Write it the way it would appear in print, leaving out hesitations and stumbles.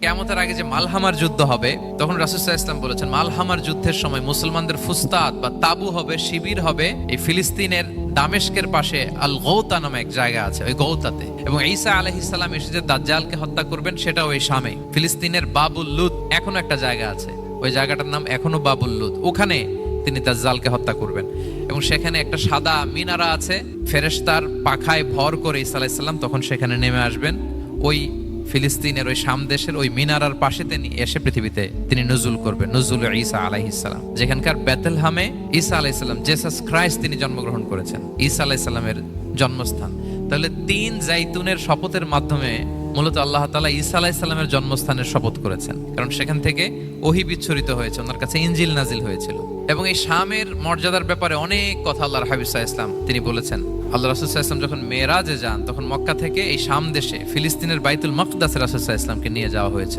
কিয়ামতের আগে যে মালহামার যুদ্ধ হবে, তখন রাসূল সাল্লাল্লাহু আলাইহি ওয়াসাল্লাম বলেছেন মালহামার যুদ্ধের সময় মুসলমানদের ফুস্তাদ বা তাবু হবে, শিবির হবে এই ফিলিস্তিনের দামেস্কের পাশে আল গৌতা নামে এক জায়গা আছে, ওই গৌতাতে। এবং ঈসা আলাইহিস সালাম এসে যে দাজ্জালকে হত্যা করবেন সেটাও ওই শামে। ফিলিস্তিনের বাবুল লুদ এখনো একটা জায়গা আছে, ওই জায়গাটার নাম এখনো বাবুল লুদ, ওখানে তিনি দাজ্জালকে হত্যা করবেন। এবং সেখানে একটা সাদা মিনারা আছে, ফেরেশতার পাখায় ভর করে ঈসা আলাইহিস সালাম তখন সেখানে নেমে আসবেন। ওই ফিলিস্তিনের ওই শাম দেশের ওই মিনারার পাশে তিনি এসে পৃথিবীতে তিনি নুজুল করবেন, নুজুল ঈসা আলাইহিস সালাম। যেখানকার বেথলহামে ঈসা আলাইহিস সালাম, জেসাস ক্রাইস্ট তিনি জন্মগ্রহণ করেছেন, ঈসা আলাইহিস সালামের জন্মস্থান। তাহলে 3 জাইতুনের শপথের মাধ্যমে মূলত আল্লাহ তাআলা ঈসা আলাইহিস সালামের জন্মস্থানের শপথ করেছেন, কারণ সেখান থেকে ওহী বিচ্ছুরিত হয়েছে, ওনার কাছে ইনজিল নাজিল হয়েছিল। এবং এই শামের মর্যাদার ব্যাপারে অনেক কথা আল্লাহর হাবিব সাল্লাল্লাহু আলাইহি ওয়াসাল্লাম তিনি বলেছেন। আল্লাহ রাসূল সাল্লাল্লাহু আলাইহি ওয়াসাল্লাম যখন মেরাজে যান, তখন মক্কা থেকে এই শাম দেশে ফিলিস্তিনের বাইতুল মাকদাসে রাসূল সাল্লাল্লাহু আলাইহি ওয়াসাল্লামকে নিয়ে যাওয়া হয়েছে।